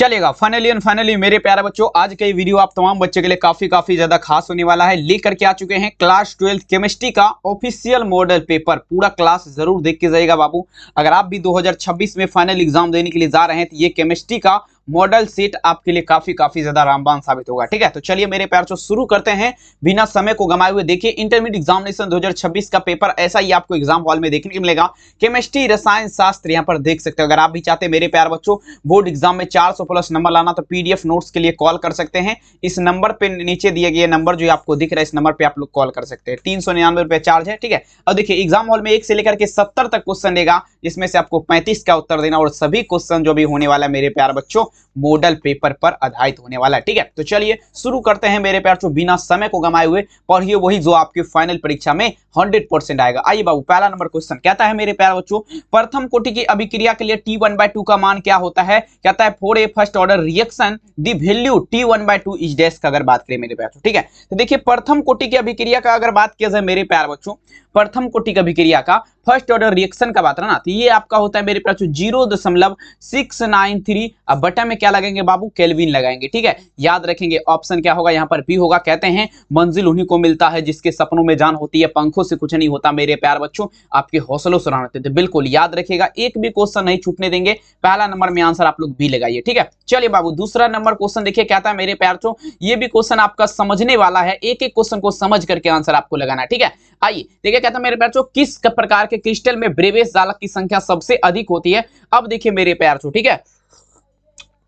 चलेगा। फाइनली मेरे प्यारे बच्चों, आज का ये वीडियो आप तमाम बच्चों के लिए काफी ज्यादा खास होने वाला है। लेकर के आ चुके हैं क्लास 12 केमिस्ट्री का ऑफिशियल मॉडल पेपर। पूरा क्लास जरूर देख के जाइएगा बाबू। अगर आप भी 2026 में फाइनल एग्जाम देने के लिए जा रहे हैं तो ये केमिस्ट्री का मॉडल सेट आपके लिए काफी ज्यादा रामबान साबित होगा। ठीक है, तो चलिए मेरे प्यार शुरू करते हैं बिना समय को गंवाए हुए। देखिए, इंटरमीडिएट एग्जामिनेशन 2026 का पेपर ऐसा ही आपको एग्जाम हॉल में देखने को मिलेगा। केमिस्ट्री, रसायन शास्त्र यहाँ पर देख सकते हो। अगर आप भी चाहते हैं मेरे प्यार बच्चों बोर्ड एग्जाम में 400 प्लस नंबर लाना, तो पीडीएफ नोट्स के लिए कॉल कर सकते हैं। इस नंबर पे नीचे दिए गए नंबर जो आपको दिख रहा है, इस नंबर पे आप लोग कॉल कर सकते हैं। 399 रुपए चार्ज है। ठीक है, अब देखिए एग्जाम हॉल में 1 से लेकर के 70 तक क्वेश्चन देगा, जिसमें से आपको 35 का उत्तर देना, और सभी क्वेश्चन जो भी होने वाला है मेरे प्यार बच्चों मॉडल पेपर पर आधारित होने वाला है। ठीक है, तो चलिए शुरू करते हैं मेरे प्यार बच्चों बिना समय को गंवाए हुए। पढ़िए वही जो आपके फाइनल परीक्षा में 100% आएगा। आइए बाबू, पहला नंबर क्वेश्चन कहता है मेरे प्यार बच्चों, प्रथम कोटि की अभिक्रिया के लिए T1/2 का मान क्या होता है? कहता है for a first order reaction the value T1/2 is dash का अगर बात करें मेरे प्यार बच्चों। ठीक है, तो देखिए प्रथम कोटि की अभिक्रिया का अगर बात किया जाए मेरे प्यार बच्चों, प्रथम कोटि की अभिक्रिया का फर्स्ट ऑर्डर रिएक्शन का बात है ना, तो ये आपका होता है मेरे प्यार बच्चों 0.693। अब बटा में क्या लगाएंगे बाबू? केल्विन लगाएंगे। ठीक है, याद रखेंगे ऑप्शन क्या होगा यहाँ पर? बी होगा। कहते हैं मंजिल उन्हीं को मिलता है जिसके सपनों में जान होती है, पंखों से कुछ नहीं होता मेरे प्यार बच्चों, आपके हौसलों से उड़ान होते थे। बिल्कुल याद रखिएगा, एक भी क्वेश्चन नहीं छूटने देंगे। पहला नंबर में आंसर आप लोग बी लगाइए। ठीक है, चलिए बाबू दूसरा नंबर क्वेश्चन देखिए, कहता है मेरे प्यार बच्चों, ये भी क्वेश्चन आपका समझने वाला है। एक एक क्वेश्चन को समझ करके आंसर आपको लगाना है। ठीक है, आइए देखिए, कहता है मेरे प्यार बच्चों, किस प्रकार के क्रिस्टल में ब्रेवेज जालक की संख्या सबसे अधिक होती है? अब देखिए मेरे प्यार बच्चों, ठीक है,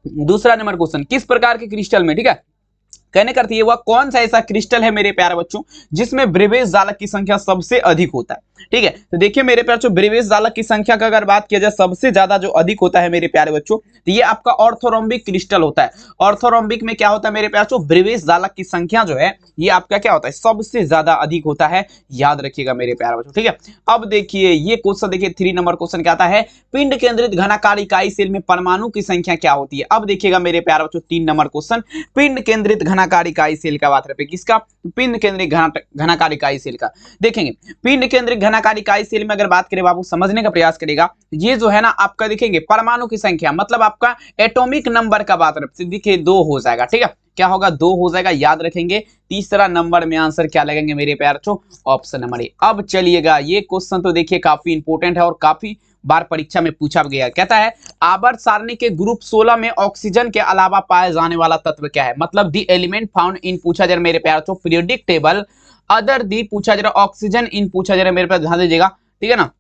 दूसरा नंबर क्वेश्चन, किस प्रकार के क्रिस्टल में, ठीक है, कहने का अर्थ ये हुआ कौन सा ऐसा क्रिस्टल है मेरे प्यारे बच्चों जिसमें ब्रेवेज जालक की संख्या सबसे अधिक होता है? ठीक है, तो देखिए मेरे प्यारे बच्चों, ब्रेवेज जालक की संख्या का अगर बात किया जाए सबसे ज्यादा जो अधिक होता है मेरे प्यारे बच्चों, तो ये आपका ऑर्थोरोम्बिक क्रिस्टल होता है। ऑर्थोरोम्बिक में क्या होता है मेरे प्यारे बच्चों? ब्रेवेज जालक की संख्या जो है ये आपका क्या होता है? सबसे ज्यादा अधिक होता है। याद रखिएगा मेरे प्यारे बच्चों। ठीक है, अब देखिए ये क्वेश्चन देखिए, 3 नंबर क्वेश्चन क्या आता है? पिंड केंद्रित घनाकार इकाई सेल में परमाणु की संख्या क्या होती है? अब देखिएगा मेरे प्यारे बच्चों 3 नंबर क्वेश्चन, पिंड केंद्रित घनाकार इकाई सेल का बात रहे, किसका? पिंड केंद्रित घनाकार इकाई सेल का। देखेंगे पिंड केंद्रित घनाकार इकाई सेल में अगर बात करें बाबू, समझने का प्रयास करेगा, ये जो है ना आपका देखेंगे परमाणु की संख्या, मतलब आपका एटॉमिक नंबर का बात रहे, देखिए 2 हो जाएगा। ठीक है, क्या होगा? 2 हो जाएगा। याद रखेंगे तीसरा नंबर में आंसर क्या लगेंगे मेरे प्यारे बच्चों? ऑप्शन नंबर ए। अब चलिएगा ये क्वेश्चन तो देखिए काफी इंपोर्टेंट है और काफी बार परीक्षा में पूछा गया। कहता है आवर्त सारणी के ग्रुप 16 में ऑक्सीजन के अलावा पाया जाने वाला तत्व क्या है? मतलब दी एलिमेंट फाउंड इन पूछा जरा मेरे प्यारे बच्चों, पीरियोडिक टेबल अदर दी पूछा जरा, ऑक्सीजन इन पूछा जरा मेरे पास, ध्यान दीजिएगा। ठीक है ना,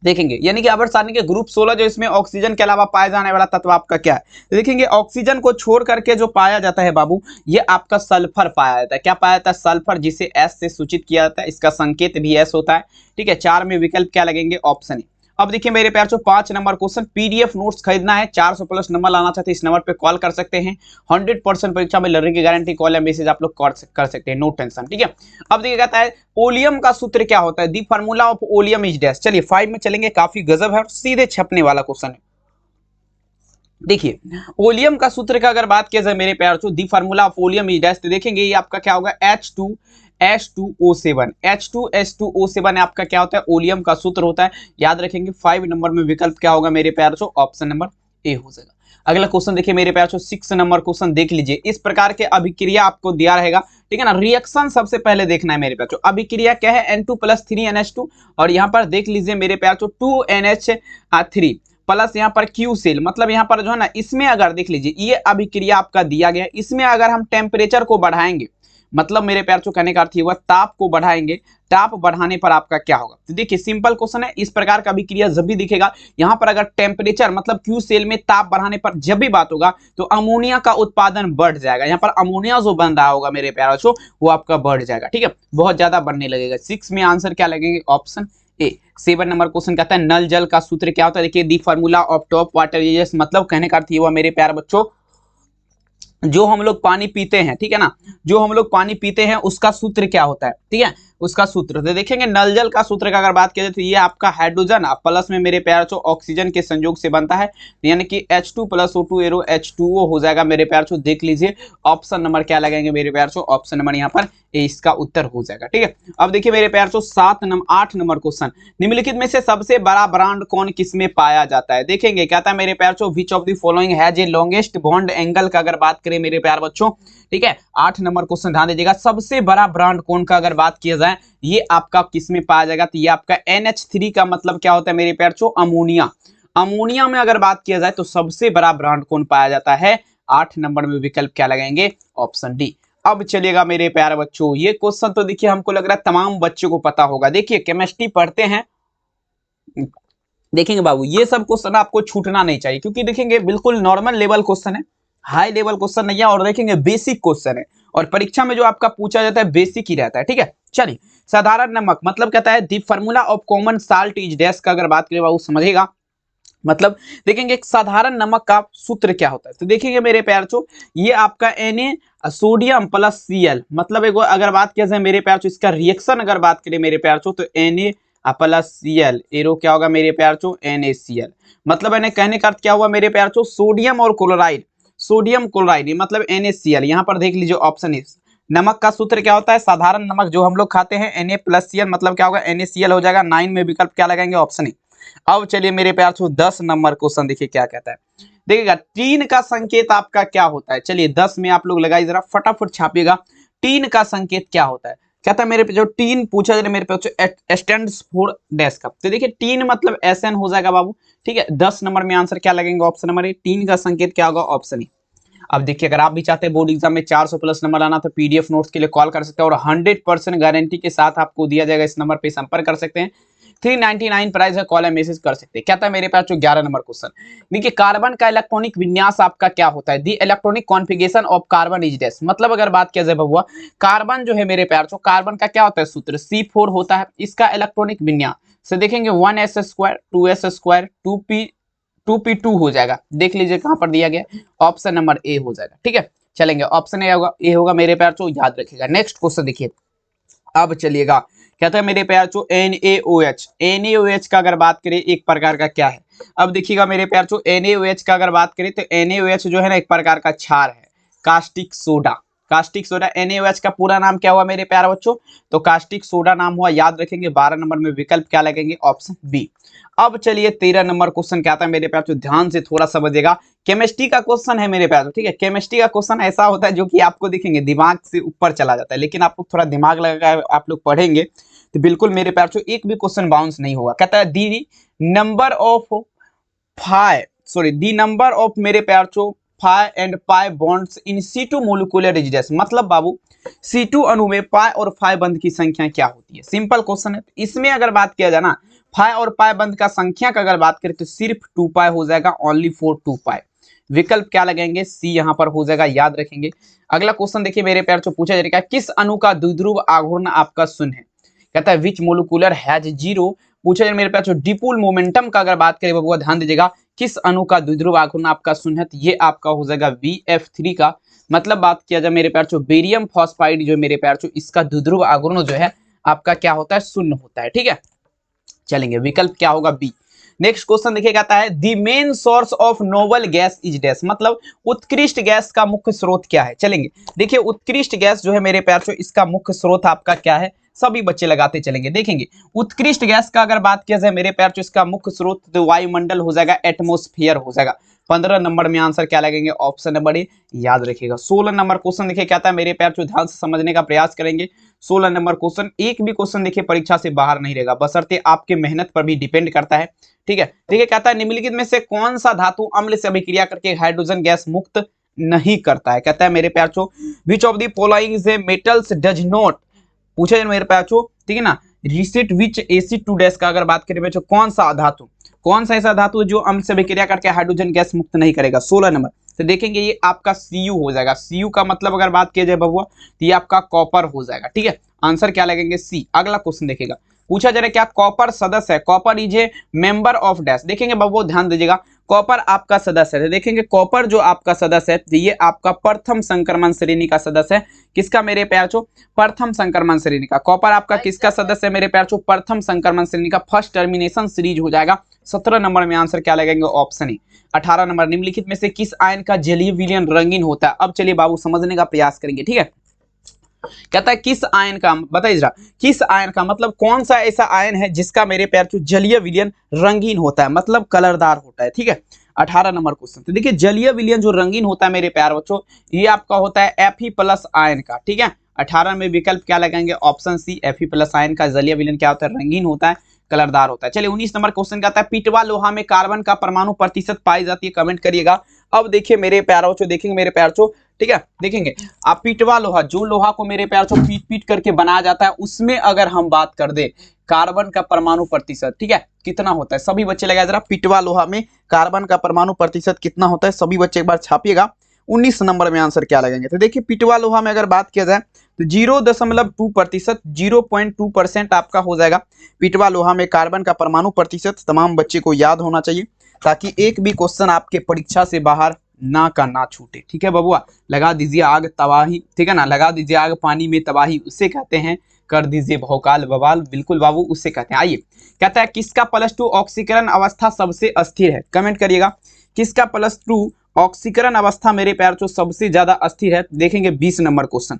देखेंगे यानी कि आवर्त सारणी के ग्रुप 16 जो इसमें ऑक्सीजन के अलावा पाया जाने वाला तत्व आपका क्या है? तो देखेंगे ऑक्सीजन को छोड़ करके जो पाया जाता है बाबू, ये आपका सल्फर पाया जाता है। क्या पाया जाता है? सल्फर, जिसे एस से सूचित किया जाता है। इसका संकेत भी एस होता है। ठीक है, 4 में विकल्प क्या लगेंगे? Option A. अब देखिए मेरे प्यार चो 5 नंबर क्वेश्चन, पीडीएफ नोट्स खरीदना है, 400 प्लस नंबर लाना चाहते हैं, इस नंबर पे कॉल कर सकते हैं। 100% परीक्षा में लर्निंग की गारंटी, कॉल या मैसेज आप लोग कर सकते हैं, नो टेंशन। ठीक है, अब देखिए कहता है ओलियम का सूत्र क्या होता है? The formula of oleum is dash. चलिए 5 में चलेंगे, काफी गजब है और सीधे छपने वाला क्वेश्चन है। देखिए ओलियम का सूत्र का अगर बात किया जाए मेरे प्यार चो, the formula of oleum is dash, तो देखेंगे ये आपका क्या होगा? H2S2O7। H2S2O7 आपका क्या होता है? ओलियम का सूत्र होता है। याद रखेंगे 5 नंबर में विकल्प क्या होगा मेरे प्यार चो? ऑप्शन नंबर ए हो जाएगा। अगला क्वेश्चन देखिए मेरे प्यार चो 6 नंबर क्वेश्चन देख लीजिए। इस प्रकार के अभिक्रिया आपको दिया रहेगा। ठीक है ना, रिएक्शन सबसे पहले देखना है मेरे प्यार चो। अभिक्रिया क्या है? N2+3NH2, और यहाँ पर देख लीजिए मेरे प्यार चो 2NH3 प्लस यहाँ पर क्यू सेल, मतलब यहाँ पर जो है ना, इसमें अगर देख लीजिए ये अभिक्रिया आपका दिया गया, इसमें अगर हम टेम्परेचर को बढ़ाएंगे, मतलब मेरे प्यार चो कहने का अर्थ हुआ ताप को बढ़ाएंगे, ताप बढ़ाने पर आपका क्या होगा? तो देखिए सिंपल क्वेश्चन है, इस प्रकार का अभिक्रिया जब भी दिखेगा, यहाँ पर अगर टेम्परेचर मतलब क्यू सेल में ताप बढ़ाने पर जब भी बात होगा तो अमोनिया का उत्पादन बढ़ जाएगा। यहाँ पर अमोनिया जो बन रहा होगा मेरे प्यार चो वो आपका बढ़ जाएगा। ठीक है, बहुत ज्यादा बढ़ने लगेगा। 6 में आंसर क्या लगेंगे? Option A. 7 नंबर क्वेश्चन कहता है नल जल का सूत्र क्या होता है? देखिए the formula of top water is, मतलब कहने का अर्थ हुआ मेरे प्यार बच्चों जो हम लोग पानी पीते हैं, ठीक है ना, जो हम लोग पानी पीते हैं उसका सूत्र क्या होता है? ठीक है, उसका सूत्र। तो देखेंगे नल जल का सूत्र का अगर बात किया जाए तो ये आपका हाइड्रोजन प्लस में मेरे प्यार चो ऑक्सीजन के संयोग से बनता है, यानी कि H2 + O2 एरो H2O हो जाएगा मेरे प्यार चो। देख लीजिए ऑप्शन नंबर क्या लगाएंगे मेरे प्यार चो, ऑप्शन नंबर यहाँ पर ए इसका उत्तर हो जाएगा। ठीक है, अब देखिए मेरे प्यार चो 8 नंबर क्वेश्चन, निम्नलिखित में से सबसे बड़ा ब्रांड कौन किसमें पाया जाता है। देखेंगे क्या था मेरे प्यार चो, which of the following has a longest bond angle का अगर बात करें मेरे प्यार बच्चों। ठीक है, 8 नंबर क्वेश्चन ध्यान दीजिएगा, सबसे बड़ा ब्रांड कौन का अगर बात किया जाए ये आपका किस में पाया जाएगा, तो ये आपका NH3 का मतलब क्या होता है मेरे प्यार चो, अमोनिया। अमोनिया में अगर बात किया जाए तो सबसे बड़ा ब्रांड कौन पाया जाता है, 8 नंबर में विकल्प क्या लगाएंगे, ऑप्शन डी। अब चलिएगा मेरे प्यारे बच्चों, ये क्वेश्चन तो देखिए हमको लग रहा है तमाम बच्चों को पता होगा। देखिए केमिस्ट्री पढ़ते हैं, देखेंगे बाबू ये सब क्वेश्चन आपको छूटना नहीं चाहिए, क्योंकि देखेंगे बिल्कुल नॉर्मल लेवल क्वेश्चन है, हाई लेवल क्वेश्चन नहीं है, और देखेंगे बेसिक क्वेश्चन है, और परीक्षा में जो आपका पूछा जाता है बेसिक ही रहता है। ठीक है, चलिए साधारण नमक मतलब कहता है the formula of common salt is dash का अगर बात करें बाबू समझेगा, मतलब देखेंगे एक साधारण नमक का सूत्र क्या होता है। तो देखेंगे मेरे प्यार चो, ये आपका Na सोडियम प्लस Cl, मतलब एक अगर बात किया जाए मेरे प्यार चो इसका रिएक्शन अगर बात करें मेरे प्यार चो, तो Na प्लस Cl एरो क्या होगा मेरे प्यार चो, NaCl, मतलब इन्हें कहने का अर्थ क्या हुआ मेरे प्यार चो, सोडियम और क्लोराइड, सोडियम क्लोराइड मतलब NaCl। यहाँ पर देख लीजिए ऑप्शन इस नमक का सूत्र क्या होता है, साधारण नमक जो हम लोग खाते हैं Na+Cl, मतलब क्या होगा NaCl हो जाएगा। 9 में विकल्प क्या लगाएंगे, ऑप्शन ए। अब चलिए मेरे प्यार छो 10 नंबर क्वेश्चन देखिए क्या कहता है। देखिएगा टीन का संकेत आपका क्या होता है, चलिए 10 में आप लोग लगाइए, जरा फटाफट छापिएगा, टीन का संकेत क्या होता है। कहता है मेरे पे जो टीन पूछा जाए मेरे पे स्टैंड्स फॉर डैश का, तो देखिए टीन मतलब SN हो जाएगा बाबू। ठीक है, 10 नंबर में आंसर क्या लगेंगे, ऑप्शन नंबर ए, टीन का संकेत क्या होगा, ऑप्शन ए। अब देखिए अगर आप भी चाहते हैं बोर्ड एग्जाम में 400 प्लस नंबर आना, तो PDF नोट्स के लिए कॉल कर सकते हैं, और 100% गारंटी के साथ आपको दिया जाएगा। इस नंबर पे संपर्क कर सकते हैं, 399 प्राइस है, कॉल है मैसेज कर सकते हैं। क्या था मेरे पास जो 11 नंबर क्वेश्चन, देखिए कार्बन का इलेक्ट्रॉनिक विन्यास आपका क्या होता है, the electronic configuration of carbon is dash, मतलब अगर बात किया जाए बबुआ कार्बन जो है मेरे प्यार जो कार्बन का क्या होता है सूत्र, C4 होता है, इसका इलेक्ट्रॉनिक विन्यास से देखेंगे 1s², 2s², 2p2 हो जाएगा। देख लीजिए कहां पर दिया गया, ऑप्शन नंबर ए हो जाएगा। ठीक है, चलेंगे ऑप्शन ए होगा मेरे प्यार चो, याद रखिएगा। नेक्स्ट क्वेश्चन देखिए, अब चलिएगा कहता है मेरे प्यार चो NaOH का अगर बात करें एक प्रकार का क्या है। अब देखिएगा मेरे प्यार चो NaOH का अगर बात करें तो NaOH जो है ना एक प्रकार का क्षार है, caustic soda. Caustic soda NaOH का पूरा नाम क्या हुआ मेरे प्यारे बच्चों, तो कास्टिक सोडा नाम हुआ, याद रखेंगे। 12 नंबर में विकल्प क्या लगेंगे, ऑप्शन बी। अब चलिए 13 नंबर क्वेश्चन क्या आता है मेरे प्यार चो, ध्यान से थोड़ा समझिएगा, केमिस्ट्री का क्वेश्चन है मेरे प्यार। ठीक है, केमिस्ट्री का क्वेश्चन ऐसा होता है जो कि आपको दिखेंगे दिमाग से ऊपर चला जाता है, लेकिन आप लोग थोड़ा दिमाग लगा आप लोग पढ़ेंगे तो बिल्कुल मेरे प्यार चो एक भी क्वेश्चन बाउंस नहीं होगा। कहता है दी नंबर ऑफ मेरे प्यार चो phi and pi bonds in C2 molecular residence, मतलब बाबू C2 अणु में पाई और फाई बंध की संख्या क्या होती है। सिंपल क्वेश्चन है, इसमें अगर बात किया जाए ना फाई और पाई बंध का संख्या का अगर बात करें तो सिर्फ 2 पाई हो जाएगा, ओनली फॉर 2 पाई। विकल्प क्या लगेंगे, सी यहाँ पर हो जाएगा, याद रखेंगे। अगला क्वेश्चन देखिए मेरे प्यार चो पूछा जाएगा किस अणु का द्विध्रुव आघूर्ण आपका शून्य है। कहता है विच मोलिकुलर हैज जीरो, पूछा जाए मेरे पास डिपोल मोमेंटम का अगर बात करें बबुआ ध्यान दीजिएगा, किस अणु का द्विध्रुव आघूर्ण आपका शून्य है, तो ये आपका हो जाएगा BF3 का। मतलब बात किया जाए मेरे प्यार चो बेरियम फॉस्फाइड जो मेरे प्यार चो इसका द्विध्रुव आघूर्ण जो है आपका क्या होता है, शून्य होता है। ठीक है, चलेंगे विकल्प क्या होगा, बी। नेक्स्ट क्वेश्चन देखिए कहता है the main source of noble gas is dash, मतलब उत्कृष्ट गैस का मुख्य स्रोत क्या है। चलेंगे देखिए उत्कृष्ट गैस जो है मेरे प्यार चो इसका मुख्य स्रोत आपका क्या है, सभी बच्चे लगाते चलेंगे। देखेंगे उत्कृष्ट गैस का अगर बात किया जाए मेरे प्यार चो इसका मुख्य स्रोत तो वायुमंडल हो जाएगा, एटमोस्फियर हो जाएगा। 15 नंबर में आंसर क्या लगेंगे, ऑप्शन नंबर ए, याद रखिएगा। 16 नंबर क्वेश्चन देखिए क्या था मेरे प्यार चो, ध्यान से समझने का प्रयास करेंगे। 16 नंबर क्वेश्चन एक भी क्वेश्चन देखिए परीक्षा से बाहर नहीं रहेगा, बशर्ते आपके मेहनत पर भी डिपेंड करता है। ठीक है, देखिए कहता है निम्नलिखित में से कौन सा धातु अम्ल से अभिक्रिया करके हाइड्रोजन गैस मुक्त नहीं करता है। कहता है मेरे प्यार चो which of the following metals does not, पूछे मेरे प्यार चो, ठीक है ना, reset which acid to dash का अगर बात करें बच्चों कौन सा धातु, कौन सा ऐसा धातु जो अम्ल से अभिक्रिया करके हाइड्रोजन गैस मुक्त नहीं करेगा। 16 नंबर तो देखेंगे ये आपका Cu हो जाएगा। Cu का मतलब अगर बात किया जाए बबुआ तो ये आपका कॉपर हो जाएगा। ठीक है, आंसर क्या लगेंगे, सी। अगला क्वेश्चन देखिएगा पूछा जा रहा है क्या कॉपर सदस्य है, copper is a member of dash. देखेंगे बबुआ ध्यान दीजिएगा, कॉपर आपका सदस्य है। देखेंगे कॉपर जो आपका सदस्य है ये आपका प्रथम संक्रमण श्रेणी का सदस्य है। किसका मेरे प्यार छो? प्रथम संक्रमण श्रेणी का। कॉपर आपका किसका सदस्य है मेरे प्यार छो? प्रथम संक्रमण श्रेणी का। फर्स्ट टर्मिनेशन सीरीज हो जाएगा। 17 नंबर में आंसर क्या लगेंगे? Option A. 18 नंबर, निम्नलिखित में से किस आयन का जलीय विलयन रंगीन होता है? अब चलिए बाबू समझने का प्रयास करेंगे, ठीक है। कहता है किस आयन का, बताइए जरा, किस आयन का मतलब कौन सा ऐसा आयन है जिसका मेरे प्यार छो जलीय विलयन रंगीन होता है, मतलब कलरदार होता है, ठीक है। 18 नंबर क्वेश्चन। तो देखिए जलीय विलयन जो रंगीन होता है मेरे प्यार बच्चों, ये आपका होता है Fe+ आयन का, ठीक है। 18 में विकल्प क्या लगाएंगे? ऑप्शन सी, Fe+ आयन का जलीय विलयन क्या होता है? रंगीन होता है, कलरदार होता है। चलिए 19 नंबर क्वेश्चन का आता है पिटवा लोहा में कार्बन का परमाणु प्रतिशत पाई जाती है, कमेंट करिएगा। अब देखिए मेरे प्यारों चो, देखेंगे मेरे प्यार चो, ठीक है, देखेंगे आप पिटवा लोहा, जो लोहा को मेरे प्यार चो पीट पीट करके बनाया जाता है, उसमें अगर हम बात कर दे कार्बन का परमाणु प्रतिशत, ठीक है, कितना होता है? सभी बच्चे लगाए जरा, पिटवा लोहा में कार्बन का परमाणु प्रतिशत कितना होता है? सभी बच्चे एक बार छापिएगा। 19 नंबर में आंसर क्या लगेंगे? तो देखिए पिटवा लोहा में अगर बात किया जाए तो 0.2%, 0.2% आपका हो जाएगा पिटवा लोहा में कार्बन का परमाणु प्रतिशत। तमाम बच्चे को याद होना चाहिए ताकि एक भी क्वेश्चन आपके परीक्षा से बाहर ना का ना छूटे, ठीक है बबुआ। लगा दीजिए आग तबाही, ठीक है ना, लगा दीजिए आग पानी में तबाही, उससे कहते हैं कर दीजिए भौकाल बवाल, बिल्कुल बाबू उससे कहते हैं। आइए, कहता है किसका +2 ऑक्सीकरण अवस्था सबसे अस्थिर है? कमेंट करिएगा, किसका +2 ऑक्सीकरण अवस्था मेरे प्यार चो सबसे ज्यादा अस्थिर है? देखेंगे 20 नंबर क्वेश्चन,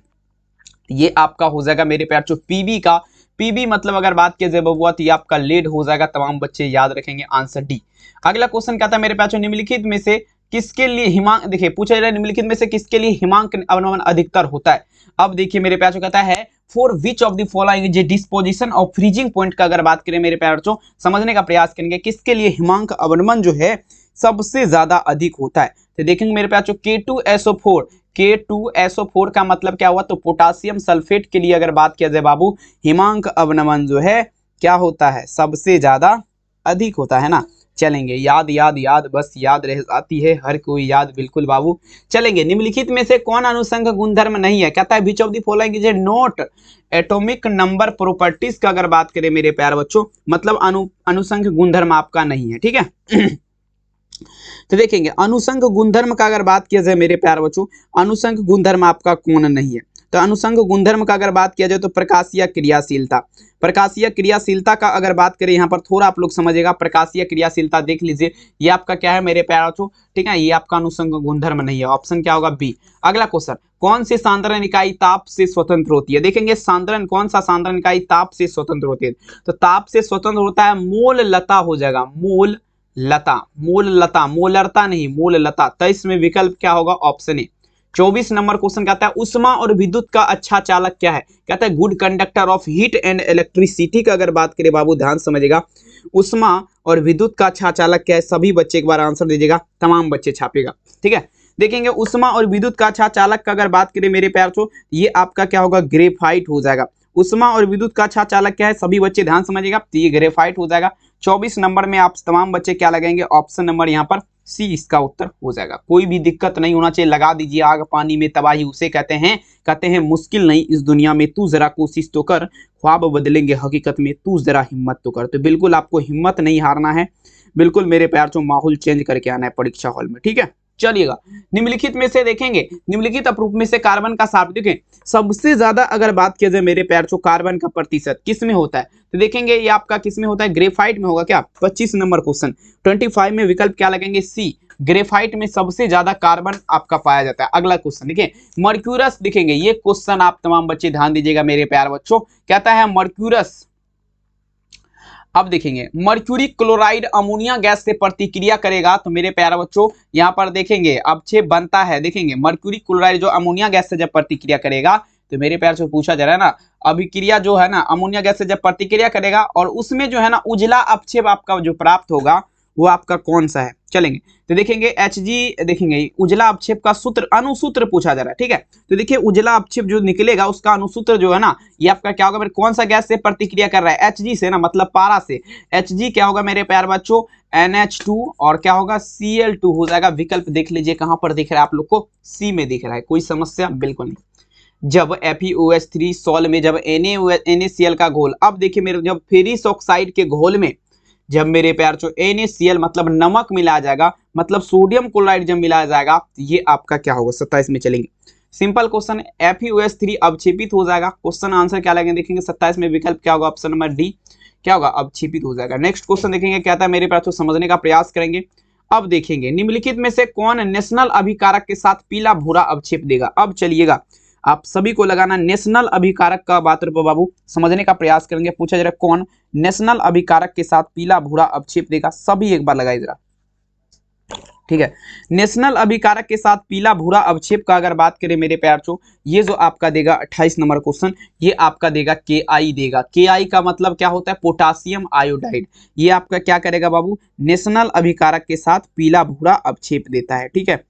ये आपका हो जाएगा मेरे प्यार चो पीबी का। पीबी मतलब अगर बात किया जाए बबुआ तो ये आपका लेड हो जाएगा। तमाम बच्चे याद रखेंगे, आंसर डी। अगला क्वेश्चन कहता है मेरे प्यार चो निम्नलिखित में से किसके लिए हिमांक, देखिए पूछा जा रहा है निम्नलिखित में से किसके लिए हिमांक अवनमन अधिकतर होता है? अब देखिए मेरे प्यार चो कहता है for which of the following J disposition of freezing point का अगर बात करें मेरे प्यार चो, समझने का प्रयास करेंगे किसके लिए हिमांक अवनमन जो है सबसे ज्यादा अधिक होता है। तो देखेंगे मेरे प्यार चो K2SO4, K2SO4 का मतलब क्या हुआ? तो पोटासियम सल्फेट के लिए अगर बात किया जाए बाबू, हिमांक अवनमन जो है क्या होता है? सबसे ज्यादा अधिक होता है ना। चलेंगे, याद याद याद, बस याद रह जाती है हर कोई याद, बिल्कुल बाबू। चलेंगे, निम्नलिखित में से कौन अनुसंग गुणधर्म नहीं है? कहता है विच of the following is not atomic number properties का अगर बात करें मेरे प्यार बच्चों, मतलब अनुसंग गुणधर्म आपका नहीं है, ठीक है। तो देखेंगे अनुसंग गुणधर्म का अगर बात किया जाए मेरे प्यार बच्चों, अनुसंग गुणधर्म आपका कौन नहीं है? तो अनुसंग गुणधर्म का अगर बात किया जाए तो प्रकाशीय क्रियाशीलता। प्रकाशीय क्रियाशीलता का अगर बात करें यहाँ पर थोड़ा आप लोग समझिएगा, प्रकाशीय क्रियाशीलता देख लीजिए, ये आपका क्या है मेरे प्यार बच्चों, ठीक है, ये आपका अनुसंग गुणधर्म नहीं है। ऑप्शन क्या होगा? बी। अगला क्वेश्चन, कौन सी सांद्रण इकाई ताप से स्वतंत्र होती है? देखेंगे सांद्रण, कौन सा सांद्रण इकाई ताप से स्वतंत्र होती है? तो ताप से स्वतंत्र होता है मोल लता हो जाएगा, मोल लता, मोल लता, मोलरता नहीं, मोल लता। 23 में विकल्प क्या होगा? Option A. 24 नंबर क्वेश्चन कहता है उष्मा और विद्युत का अच्छा चालक क्या है? कहता है good conductor of heat and electricity का अगर बात करें बाबू, ध्यान समझिएगा, उष्मा और विद्युत का अच्छा चालक क्या है? सभी बच्चे एक बार आंसर दीजिएगा, तमाम बच्चे छापिएगा, ठीक है। देखेंगे उष्मा और विद्युत का अच्छा चालक का अगर बात करें मेरे प्यार चो, ये आपका क्या होगा? ग्रेफाइट हो जाएगा। उष्मा और विद्युत का अच्छा चालक क्या है? सभी बच्चे ध्यान समझिएगा, तो ये ग्रेफाइट हो जाएगा। 24 नंबर में आप तमाम बच्चे क्या लगाएंगे? ऑप्शन नंबर यहाँ पर सी इसका उत्तर हो जाएगा। कोई भी दिक्कत नहीं होना चाहिए, लगा दीजिए आग पानी में तबाही, उसे कहते हैं मुश्किल नहीं इस दुनिया में, तू जरा कोशिश तो कर, ख्वाब बदलेंगे हकीकत में, तू जरा हिम्मत तो कर। तो बिल्कुल आपको हिम्मत नहीं हारना है, बिल्कुल मेरे प्यार चो माहौल चेंज करके आना है परीक्षा हॉल में, ठीक है। चलिएगा, निम्नलिखित में से देखेंगे, निम्नलिखित अपरूप में से कार्बन का देखें सबसे ज्यादा अगर बात किया जाए मेरे प्यार चो कार्बन का प्रतिशत किस में होता है? तो देखेंगे ये आपका किस में होता है? ग्रेफाइट में होगा क्या? 25 नंबर क्वेश्चन। 25 में विकल्प क्या लगेंगे? सी, ग्रेफाइट में सबसे ज्यादा कार्बन आपका पाया जाता है। अगला क्वेश्चन देखिए मर्क्यूरस, दिखेंगे ये क्वेश्चन आप तमाम बच्चे ध्यान दीजिएगा मेरे प्यार बच्चों, कहता है मर्क्यूरस, अब देखेंगे मर्क्यूरी क्लोराइड अमोनिया गैस से प्रतिक्रिया करेगा, तो मेरे प्यारे बच्चों यहाँ पर देखेंगे अवक्षेप बनता है। देखेंगे मर्क्यूरी क्लोराइड जो अमोनिया गैस से जब प्रतिक्रिया करेगा, तो मेरे प्यार से पूछा जा रहा है ना, अभिक्रिया जो है ना अमोनिया गैस से जब प्रतिक्रिया करेगा और उसमें जो है ना उजला अवक्षेप आपका जो प्राप्त होगा वो आपका कौन सा है? चलेंगे तो देखेंगे Hg, देखेंगे उजला अवक्षेप का सूत्र, अणुसूत्र पूछा जा रहा है, ठीक है। तो देखिए उजला अवक्षेप जो निकलेगा उसका अणुसूत्र जो है ना, ये आपका क्या होगा? मेरे कौन सा गैस से प्रतिक्रिया कर रहा है? Hg से ना, मतलब पारा से। Hg क्या होगा मेरे प्यार बच्चों? NH2 और क्या होगा? Cl2 हो जाएगा। विकल्प देख लीजिए कहां पर दिख रहा है आप लोग को? सी में दिख रहा है। कोई समस्या? बिल्कुल नहीं। जब FeOH3 सॉल्ट में जब NaCl का घोल, अब देखिए मेरे जब फेरिस ऑक्साइड के घोल में जब मेरे प्यार जो NaCl मतलब नमक मिलाया जाएगा, मतलब सोडियम क्लोराइड जब मिलाया जाएगा, तो ये आपका क्या होगा 27 में चलेंगे। सिंपल क्वेश्चन है, FeOH3 अवक्षेपित हो जाएगा। क्वेश्चन आंसर क्या लगेंगे देखेंगे 27 में विकल्प क्या होगा, ऑप्शन नंबर डी क्या होगा, अवक्षेपित हो जाएगा। नेक्स्ट क्वेश्चन देखेंगे क्या था मेरे पास, समझने का प्रयास करेंगे। अब देखेंगे निम्नलिखित में से कौन नेशनल अभिकारक के साथ पीला भूरा अवक्षेप देगा। अब चलिएगा आप सभी को लगाना नेशनल अभिकारक का बात बाबू समझने का प्रयास करेंगे। पूछा जरा कौन नेशनल अभिकारक के साथ पीला भूरा अवक्षेप देगा, सभी एक बार लगाइए जरा, ठीक है। नेशनल अभिकारक के साथ पीला भूरा अवक्षेप का अगर बात करें मेरे प्यार चो, ये जो आपका देगा 28 नंबर क्वेश्चन, ये आपका देगा KI देगा। KI का मतलब क्या होता है, पोटासियम आयोडाइड। ये आपका क्या करेगा बाबू, नेशनल अभिकारक के साथ पीला भूरा अवक्षेप देता है, ठीक है।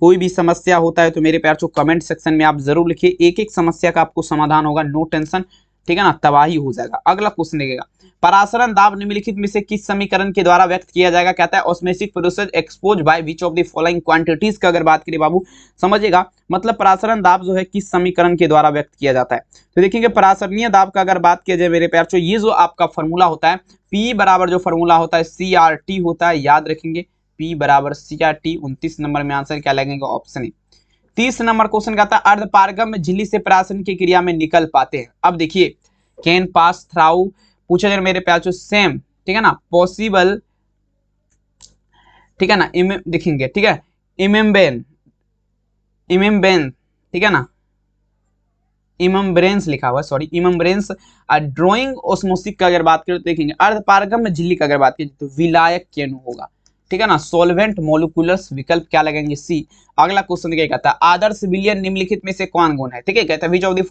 कोई भी समस्या होता है तो मेरे प्यार चो कमेंट सेक्शन में आप जरूर लिखिए, एक एक समस्या का आपको समाधान होगा, नो टेंशन, ठीक है ना, तबाही हो जाएगा। अगला क्वेश्चन देखेगा, परासरण दाब निम्नलिखित में से किस समीकरण के द्वारा व्यक्त किया जाएगा, कहता है osmosis process expose by which of the following quantities का अगर बात करें बाबू समझिएगा, मतलब परासरण दाब जो है किस समीकरण के द्वारा व्यक्त किया जाता है। तो देखेंगे परासरणीय दाब का अगर बात किया जाए मेरे प्यार चो, ये जो आपका फॉर्मूला होता है P बराबर जो फॉर्मूला होता है CRT होता है, याद रखेंगे P बराबर CRT। 29 नंबर में आंसर क्या लगेगा, ऑप्शन ए। 30 नंबर क्वेश्चन कहता है अर्धपारगम्य झिल्ली से परासरण की क्रिया में निकल पाते हैं। अब देखिए कैन पास थ्राउ, पूछा जाए मेरे प्यार सेम, ठीक है ना, पॉसिबल, ठीक है ना, देखेंगे, ठीक है, इमेम्बेन, ठीक है ना, इमम्ब्रेंस लिखा हुआ है, सॉरी इमम्ब्रेंस। ड्राइंग ऑस्मोसिस का अगर बात करें तो देखेंगे अर्धपारगम्य झिल्ली का अगर बात करें तो विलायक केनु होगा, ठीक है ना, सॉल्वेंट मोलिकुलर्स, विकल्प क्या लगेंगे सी। अगला क्वेश्चन क्या कहता है आदर्श विलयन निम्नलिखित में से कौन गुण है, ठीक है, कहता है विच of the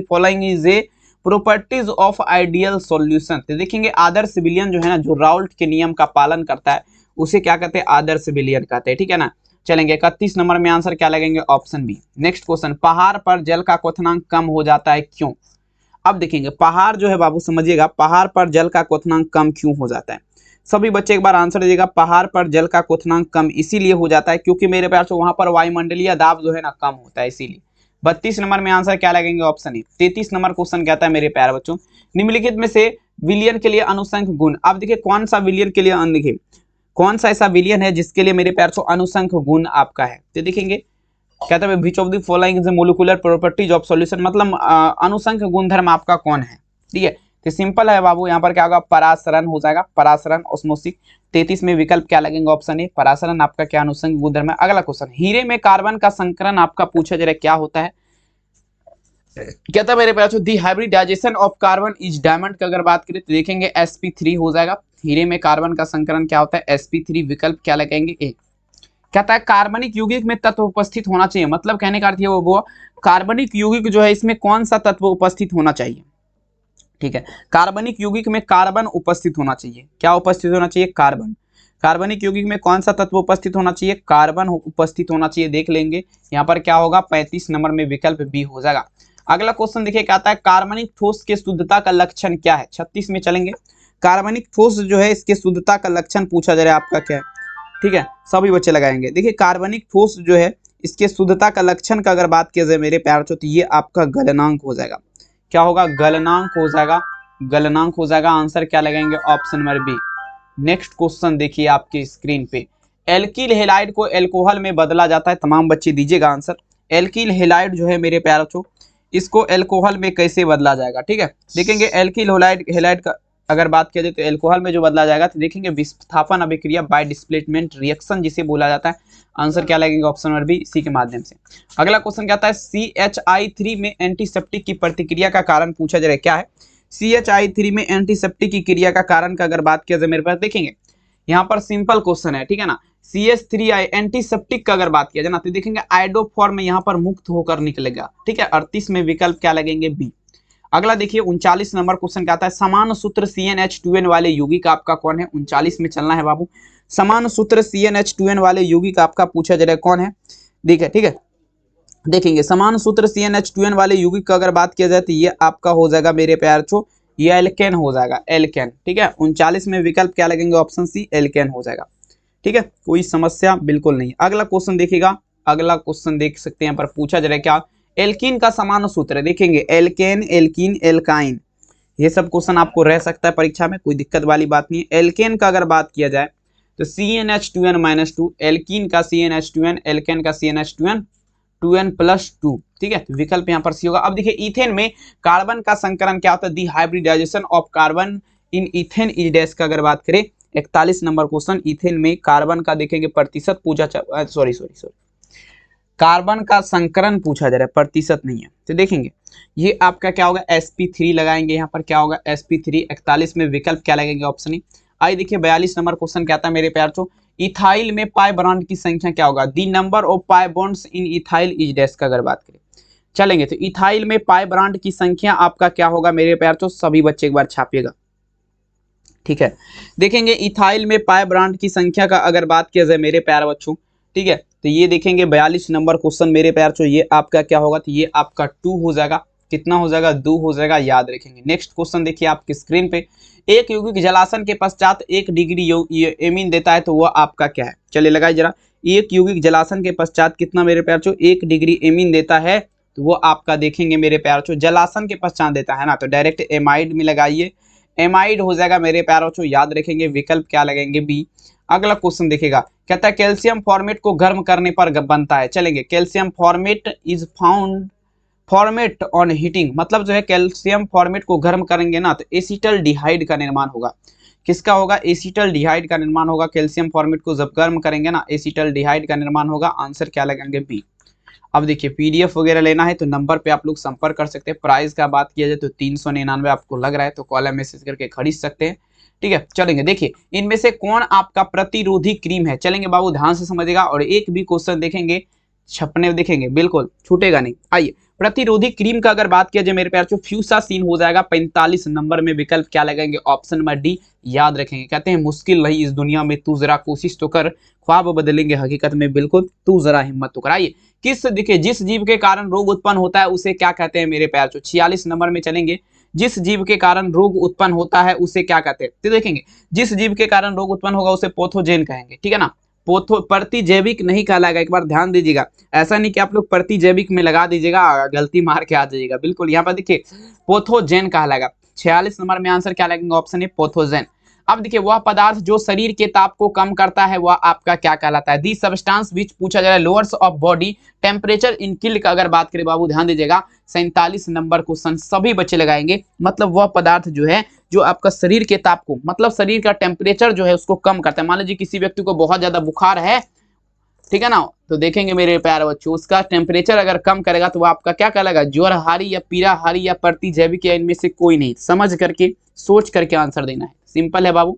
following is a properties of ideal solution. तो देखेंगे आदर्श विलयन जो है ना, जो राउल्ट के नियम का पालन करता है उसे क्या कहते हैं, आदर्श विलयन कहते हैं, ठीक है ना। चलेंगे 31 नंबर में आंसर क्या लगेंगे, ऑप्शन बी। नेक्स्ट क्वेश्चन, पहाड़ पर जल का क्वथनांक कम हो जाता है क्यों। अब देखेंगे पहाड़ जो है बाबू समझिएगा, पहाड़ पर जल का क्वथनांक कम क्यों हो जाता है, सभी बच्चे एक बार आंसर दीजिएगा। पहाड़ पर जल का क्वथनांक कम इसीलिए हो जाता है क्योंकि मेरे प्यार से वहां पर वायुमंडलीय दाब जो है ना कम होता है, इसीलिए। 32 नंबर में आंसर क्या लगेंगे, ऑप्शन ए। 33 नंबर क्वेश्चन कहता है मेरे प्यारे बच्चों निम्नलिखित में से विलयन के लिए अनुसंख गुण। अब देखिए कौन सा विलयन के लिए, देखिए कौन सा ऐसा विलयन है जिसके लिए मेरे प्यार से अनुसंख गुण आपका है। तो देखेंगे कहता है विच of the following is molecular properties of solution, मतलब अनुसंख गुणधर्म आपका कौन है, ठीक है। तो सिंपल है बाबू, यहाँ पर क्या होगा, परासरण हो जाएगा, परासरण ऑस्मोसिस। 33 में विकल्प क्या लगेंगे, ऑप्शन ए, परासरण आपका क्या अनुसंग गुणधर्म है। अगला क्वेश्चन, हीरे में कार्बन का संकरण आपका पूछा जा रहा है क्या होता है, कहता है मेरे पास the hybridization of carbon is diamond का अगर बात करें तो देखेंगे sp3 हो जाएगा। हीरे में कार्बन का संकरण क्या होता है, sp3, विकल्प क्या लगेंगे, ए। कहता है कार्बनिक यौगिक में तत्व उपस्थित होना चाहिए, मतलब कहने का अर्थ है वो कार्बनिक यौगिक जो है इसमें कौन सा तत्व उपस्थित होना चाहिए, ठीक है। कार्बनिक यौगिक में कार्बन उपस्थित होना चाहिए, क्या उपस्थित होना चाहिए, कार्बन। कार्बनिक यौगिक में कौन सा तत्व उपस्थित होना चाहिए, कार्बन उपस्थित होना चाहिए, देख लेंगे यहाँ पर क्या होगा, 35 नंबर में विकल्प बी हो जाएगा। अगला क्वेश्चन देखिए कहता है कार्बनिक ठोस के शुद्धता का लक्षण क्या है। 36 में चलेंगे, कार्बनिक ठोस जो है इसके शुद्धता का लक्षण पूछा जा रहा है आपका क्या है, ठीक है, सभी बच्चे लगाएंगे। देखिए कार्बनिक ठोस जो है इसके शुद्धता का लक्षण का अगर बात किया जाए मेरे प्यार तो ये आपका गलनांक हो जाएगा, क्या होगा, गलनांक हो जाएगा, गलनांक हो जाएगा। आंसर क्या लगाएंगे, option number B. Next question देखिए आपकी स्क्रीन पे, एल्किल हेलाइड को एल्कोहल में बदला जाता है, तमाम बच्चे दीजिएगा आंसर। एल्किल हेलाइड जो है मेरे प्यार बच्चों इसको एल्कोहल में कैसे बदला जाएगा, ठीक है। देखेंगे एल्किल हेलाइड का अगर बात किया जाए तो एल्कोहल में जो बदला जाएगा तो देखेंगे विस्थापन अभिक्रिया बाय डिस्प्लेसमेंट रिएक्शन जिसे बोला जाता है। आंसर क्या लगेगा, ऑप्शन नंबर बी, इसी के माध्यम से। अगला क्वेश्चन कहता है CHI3 में एंटीसेप्टिक की प्रतिक्रिया का कारण पूछा जा रहा है, क्या है CHI3 में एंटीसेप्टिक की क्रिया का कारण का अगर बात किया जाए मेरे पास देखेंगे यहाँ पर सिंपल क्वेश्चन है, ठीक है ना। CH3I एंटीसेप्टिक का अगर बात किया जाए ना तो देखेंगे आइडोफॉर्म में यहाँ पर मुक्त होकर निकलेगा, ठीक है। 38 में विकल्प क्या लगेंगे, बी। अगला देखिए 39 नंबर क्वेश्चन क्या आता है, समान सूत्र CnH2n वाले यौगिक आपका कौन है। 39 में चलना है बाबू, समान सूत्र CnH2n वाले यौगिक आपका पूछा जा रहा है कौन है, ठीक है। देखेंगे समान सूत्र CnH2n वाले यौगिक का अगर बात किया जाए तो ये आपका हो जाएगा मेरे प्यार चो, ये एल्केन हो जाएगा, एल्केन, ठीक है। 39 में विकल्प क्या लगेंगे, ऑप्शन सी, एल्केन हो जाएगा, ठीक है, कोई समस्या बिल्कुल नहीं। अगला क्वेश्चन देखिएगा, अगला क्वेश्चन देख सकते हैं, यहाँ पर पूछा जा रहा है क्या, एल्कीन का समान सूत्र देखेंगे, एल्केन, एल्कीन, एल्काइन, ये सब क्वेश्चन आपको रह सकता है परीक्षा में, कोई दिक्कत वाली बात नहीं है। एल्केन का अगर बात किया जाए तो CnH2n-2, एल्कीन का CnH2n, एल्केन का CnH2n 2n+2, ठीक है। तो विकल्प यहाँ पर सी होगा। अब देखिए इथेन में कार्बन का संकरण क्या होता है, the hybridization of carbon in ethane is dash का अगर बात करें 41 नंबर क्वेश्चन, इथेन में कार्बन का देखेंगे प्रतिशत पूछा, सॉरी कार्बन का संकरण पूछा जा रहा है, प्रतिशत नहीं है। तो देखेंगे ये आपका क्या होगा, sp3 लगाएंगे, यहाँ पर क्या होगा sp3। 41 में विकल्प क्या लगेंगे, ऑप्शन ई। आइए देखिए 42 नंबर क्वेश्चन क्या आता है मेरे प्यार चो, इथाइल में पाई बॉन्ड की संख्या क्या होगा, the number of pi bonds in ethyl is dash का अगर बात करें चलेंगे तो इथाइल में पाई बॉन्ड की संख्या आपका क्या होगा मेरे प्यार चो, सभी बच्चे एक बार छापिएगा, ठीक है। देखेंगे इथाइल में पाई बॉन्ड की संख्या का अगर बात किया जाए मेरे प्यार बच्चों, ठीक है, तो ये देखेंगे 42 नंबर क्वेश्चन मेरे प्यार चो, ये आपका क्या होगा, तो ये आपका 2 हो जाएगा, कितना हो जाएगा, 2 हो जाएगा, याद रखेंगे। नेक्स्ट क्वेश्चन देखिए आपकी स्क्रीन पे, एक यौगिक जलासन के पश्चात 1 डिग्री एमीन देता है तो वह आपका क्या है, चलिए लगाइए जरा। एक यौगिक जलासन के पश्चात कितना मेरे प्यार चो, 1 डिग्री एमीन देता है तो वो आपका देखेंगे मेरे प्यार चो, जलासन के पश्चात देता है ना, तो डायरेक्ट एमाइड में लगाइए, एमाइड हो जाएगा मेरे प्यारों चो, याद रखेंगे। विकल्प क्या लगेंगे, बी। अगला क्वेश्चन देखिएगा, कहता है कैल्शियम फॉर्मेट को गर्म करने पर बनता है, चलेंगे calcium formate is found format on heating, मतलब जो है कैल्शियम फॉर्मेट को गर्म करेंगे ना तो एसिटल्डिहाइड का निर्माण होगा, किसका होगा, एसिटल्डिहाइड का निर्माण होगा। कैल्शियम फॉर्मेट को जब गर्म करेंगे ना एसिटल्डिहाइड का निर्माण होगा, आंसर क्या लगेंगे, बी। अब देखिए पीडीएफ वगैरह लेना है तो नंबर पे आप लोग संपर्क कर सकते हैं। प्राइस का बात किया जाए तो 399 आपको लग रहा है तो कॉल मैसेज करके खरीद सकते हैं, ठीक है। चलेंगे देखिए इनमें से कौन आपका प्रतिरोधी क्रीम है, चलेंगे बाबू ध्यान से समझिएगा, और एक भी क्वेश्चन देखेंगे छपने देखेंगे बिल्कुल छूटेगा नहीं। आइए प्रतिरोधी क्रीम का अगर बात किया जाए मेरे प्यार, फ्यूसासिन हो जाएगा 45 नंबर में, विकल्प क्या लगेंगे, ऑप्शन नंबर डी, याद रखेंगे। कहते हैं मुश्किल नहीं इस दुनिया में, तू जरा कोशिश तो कर, ख्वाब बदलेंगे हकीकत में, बिल्कुल तू जरा हिम्मत तो कर। आइए किस देखिए जिस जीव के कारण रोग उत्पन्न होता है उसे क्या कहते हैं मेरे प्यार, 46 नंबर में चलेंगे, जिस जीव के कारण रोग उत्पन्न होता है उसे क्या कहते हैं, तो देखेंगे जिस जीव के कारण रोग उत्पन्न होगा उसे पैथोजेन कहेंगे, ठीक है ना। प्रतिजैविक नहीं कहलाएगा, एक बार ध्यान दीजिएगा, ऐसा नहीं कि आप लोग प्रतिजैविक में लगा दीजिएगा गलती मार के आ जाइएगा, बिल्कुल यहाँ पर देखिए पैथोजेन कहलाएगा। 46 नंबर में आंसर क्या लगेगा, ऑप्शन ए पैथोजेन। अब देखिए वह पदार्थ जो शरीर के ताप को कम करता है वह आपका क्या कहलाता है, दी सब्सटेंस विच पूछा जा रहा है lowers of body temperature in kill का अगर बात करें बाबू ध्यान दीजिएगा 47 नंबर क्वेश्चन सभी बच्चे लगाएंगे, मतलब वह पदार्थ जो है जो आपका शरीर के ताप को, मतलब शरीर का टेम्परेचर जो है उसको कम करता है। मान लीजिए किसी व्यक्ति को बहुत ज्यादा बुखार है, ठीक है ना, तो देखेंगे मेरे प्यारे बच्चों उसका टेम्परेचर अगर कम करेगा तो वो आपका क्या कहलाएगा, ज्वरहारी या पीड़ाहारी या प्रतिजैविक या इनमें से कोई नहीं, समझ करके सोच करके आंसर देना है, सिंपल है बाबू।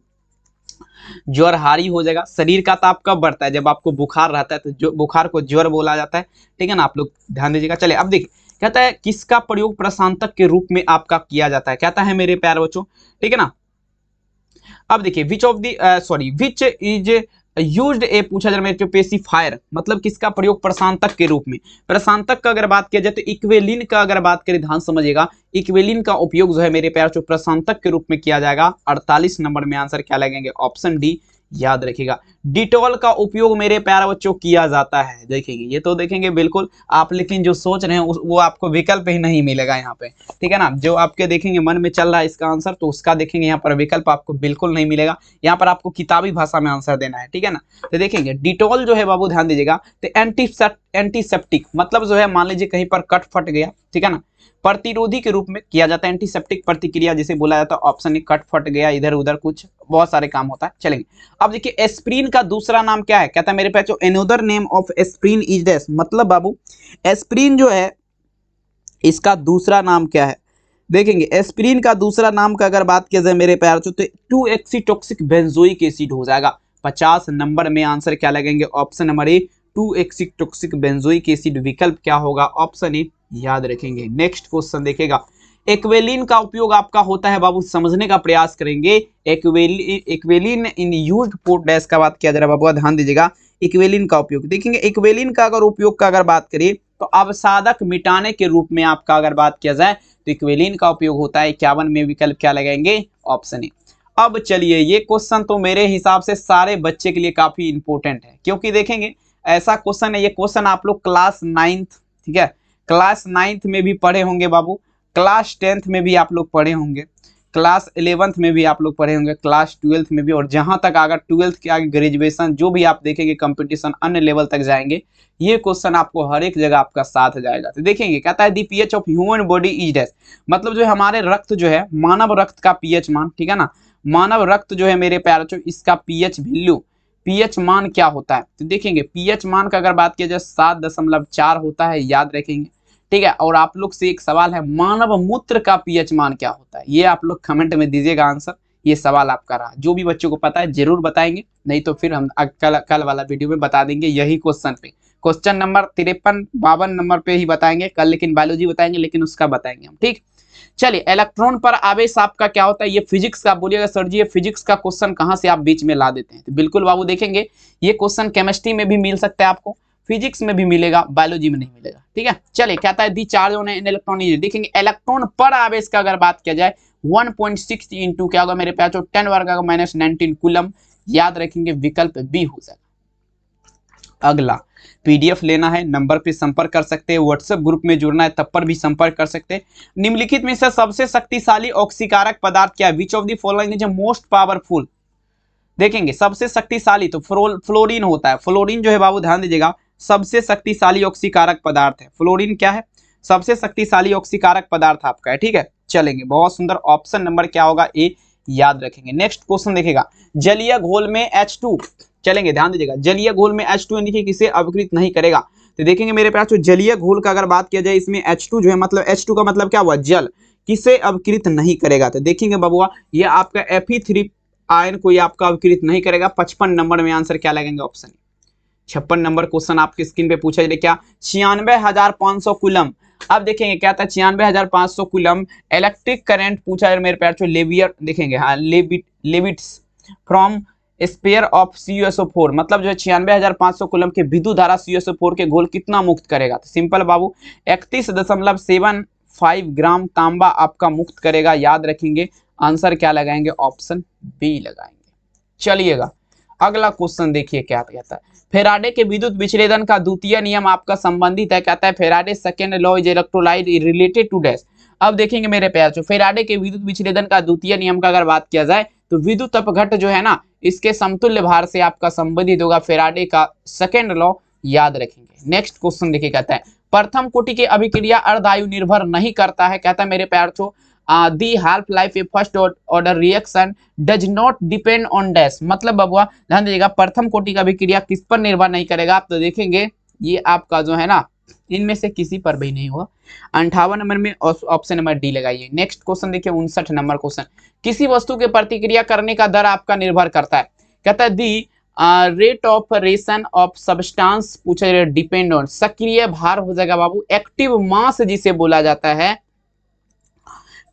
ज्वरहारी हो जाएगा। शरीर का ताप कब बढ़ता है, जब आपको बुखार रहता है तो जो बुखार को ज्वर बोला जाता है, ठीक है ना, आप लोग ध्यान दीजिएगा। चले अब देखिए कहता है किसका प्रयोग प्रशांतक के रूप में आपका किया जाता है, कहता है मेरे प्यारे बच्चों, ठीक है ना। अब देखिए which of the which is used a पूछा जा रहा है पेसिफायर, मतलब किसका प्रयोग प्रशांतक के रूप में। प्रशांतक का अगर बात किया जाए तो इक्वेलिन का अगर बात करें ध्यान समझिएगा, इक्वेलिन का उपयोग जो है मेरे प्यार जो प्रशांतक के रूप में किया जाएगा। 48 नंबर में आंसर क्या लगेंगे, ऑप्शन डी, याद रखिएगा। डिटॉल का उपयोग मेरे प्यारे बच्चों किया जाता है, देखेंगे ये तो देखेंगे बिल्कुल आप, लेकिन जो सोच रहे हैं वो आपको विकल्प ही नहीं मिलेगा यहाँ पे, ठीक है ना। जो आपके देखेंगे मन में चल रहा है इसका आंसर तो उसका देखेंगे यहाँ पर विकल्प आपको बिल्कुल नहीं मिलेगा, यहाँ पर आपको किताबी भाषा में आंसर देना है, ठीक है ना। तो देखेंगे डिटॉल जो है बाबू ध्यान दीजिएगा, तो एंटीसेप्टिक, मतलब जो है मान लीजिए कहीं पर कट फट गया, ठीक है ना, प्रतिरोधी के रूप में किया जाता है, एंटीसेप्टिक प्रतिक्रिया जिसे बोला जाता है, ऑप्शन ए कट फट गया इधर उधर कुछ बहुत सारे काम होता है। चलेंगे अब देखिए एस्प्रिन का दूसरा नाम क्या है, कहता है मेरे पास another name of aspirin is this, मतलब बाबू एस्प्रिन जो है इसका दूसरा नाम क्या है, देखेंगे एस्प्रिन का दूसरा नाम का अगर बात किया जाए मेरे प्यार तो 2-एक्सीटॉक्सिक बेंजोइक एसिड हो जाएगा। 50 नंबर में आंसर क्या लगेंगे, option number A two acetoxy benzoic acid, विकल्प क्या होगा, ऑप्शन ए, याद रखेंगे। नेक्स्ट क्वेश्चन देखेगा, एक्वेलिन का उपयोग आपका होता है बाबू, समझने का प्रयास करेंगे। एक्वेलिन इन यूज्ड फॉर डैश का बात किया जा रहा है बाबू, ध्यान दीजिएगा। एक्वेलिन का उपयोग देखेंगे, एक्वेलिन का अगर उपयोग का अगर बात करें तो अवसादक मिटाने के रूप में आपका अगर बात किया जाए तो एक्वेलिन का उपयोग होता है। 51 में विकल्प क्या लगाएंगे, ऑप्शन ए। अब चलिए ये क्वेश्चन तो मेरे हिसाब से सारे बच्चे के लिए काफी इंपॉर्टेंट है, क्योंकि देखेंगे ऐसा क्वेश्चन है, ये क्वेश्चन आप लोग क्लास 9th, ठीक है, क्लास 9th में भी पढ़े होंगे बाबू, क्लास 10th में भी आप लोग पढ़े होंगे। क्लास 11th में भी आप लोग पढ़े होंगे, क्लास 12th में भी, और जहां तक अगर 12th के आगे ग्रेजुएशन जो भी आप देखेंगे कंपटीशन अन्य लेवल तक जाएंगे, ये क्वेश्चन आपको हर एक जगह आपका साथ जाएगा। तो देखेंगे कहता है the pH of human body is dash, मतलब जो है हमारे रक्त जो है, मानव रक्त का पीएच मान, ठीक है ना, मानव रक्त जो है मेरे प्यारे बच्चों, इसका पीएच वैल्यू, पीएच मान क्या होता है, तो देखेंगे पीएच मान का अगर बात किया जाए 7.4 होता है, याद रखेंगे, ठीक है। और आप लोग से एक सवाल है, मानव मूत्र का पीएच मान क्या होता है, ये आप लोग कमेंट में दीजिएगा आंसर, ये सवाल आपका रहा, जो भी बच्चों को पता है जरूर बताएंगे, नहीं तो फिर हम कल वाला वीडियो में बता देंगे यही क्वेश्चन पे, क्वेश्चन नंबर 53 52 नंबर पे ही बताएंगे कल, लेकिन बायोलॉजी बताएंगे, लेकिन उसका बताएंगे हम, ठीक। चलिए, इलेक्ट्रॉन पर आवेश आपका क्या होता है, ये फिजिक्स का, बोलिएगा सर जी ये फिजिक्स का क्वेश्चन कहां से आप बीच में ला देते हैं, तो बिल्कुल बाबू देखेंगे ये क्वेश्चन केमिस्ट्री में भी मिल सकता है आपको, फिजिक्स में भी मिलेगा, बायोलॉजी में नहीं मिलेगा, ठीक है। चलिए, कहता है the charge on an electron is, देखेंगे इलेक्ट्रॉन पर आवेश का अगर बात किया जाए 1.6 इंटू क्या होगा मेरे प्यार 10 वर्ग का -19 कूलम, याद रखेंगे विकल्प बी हो जाएगा। अगला पीडीएफ लेना है, नंबर पे संपर्क कर सकते हैं, व्हाट्सएप ग्रुप में जुड़ना है तब पर भी संपर्क कर सकते हैं। निम्नलिखित में से सबसे शक्तिशाली ऑक्सीकारक पदार्थ क्या है, विच of the following is most powerful, देखेंगे सबसे शक्तिशाली तो फ्लोरीन होता है, फ्लोरीन जो है बाबू ध्यान दीजिएगा सबसे शक्तिशाली ऑक्सीकारक पदार्थ है, फ्लोरीन क्या है, सबसे शक्तिशाली ऑक्सीकारक पदार्थ आपका है, ठीक है। चलेंगे, बहुत सुंदर, ऑप्शन नंबर क्या होगा ए, याद रखेंगे। नेक्स्ट क्वेश्चन देखेगा, जलीय घोल में H2, चलेंगे ध्यान दीजिएगा, जलीय घोल में H2 यानी किसे अवकृत नहीं करेगा, तो देखेंगे मेरे पास जलीय घोल का अगर बात किया जाए इसमें H2 जो है, मतलब H2 का मतलब क्या हुआ, जल, किसे अवकृत नहीं करेगा, तो देखेंगे बबुआ ये आपका Fe3 आयन को ये आपका अवकृत नहीं करेगा। 55 नंबर में आंसर क्या लगेंगे, ऑप्शन 56 नंबर क्वेश्चन आपकी स्क्रीन पे पूछा जाए क्या, 96,500 कूलम, अब देखेंगे क्या था 96,500 कूलम इलेक्ट्रिक करंट पूछा है मेरे प्यार, लेवियर देखेंगे, हाँ लेविट्स फ्रॉम स्पेयर ऑफ CuSO4, मतलब जो है 96,500 कूलम के विद्युत धारा CuSO4 के घोल कितना मुक्त करेगा, तो सिंपल बाबू 31.75 ग्राम तांबा आपका मुक्त करेगा, याद रखेंगे, आंसर क्या लगाएंगे, ऑप्शन बी लगाएंगे। चलिएगा, अगला क्वेश्चन देखिए क्या कहता है, फेराडे के विद्युत विच्छेदन का द्वितीय नियम आपका संबंधित है, कहता है Faraday second law is electrolyte related to dash, अब देखेंगे मेरे प्यार जो फेराडे के विद्युत विच्छेदन का द्वितीय नियम का अगर बात किया जाए तो विद्युत अपघट्ट जो है ना इसके समतुल्य भार से आपका संबंधित होगा, फेराडे का सेकेंड लॉ याद रखेंगे। नेक्स्ट क्वेश्चन देखिए, कहता है प्रथम कोटि के अभिक्रिया अर्धायु निर्भर नहीं करता है, कहता है मेरे प्यार the half life a first order reaction does not depend on dash, मतलब बबुआ ध्यान दीजिएगा प्रथम कोटि का अभिक्रिया किस पर निर्भर नहीं करेगा, आप तो देखेंगे ये आपका जो है ना इनमें से किसी पर भी नहीं हुआ। 58 नंबर में ऑप्शन नंबर डी लगाइए। नेक्स्ट क्वेश्चन देखिए 59 नंबर क्वेश्चन, किसी वस्तु के प्रतिक्रिया करने का दर आपका निर्भर करता है, कहता है the rate of ration of substance पूछा जाए डिपेंड ऑन, सक्रिय भार हो जाएगा बाबू, एक्टिव मास जिसे बोला जाता है,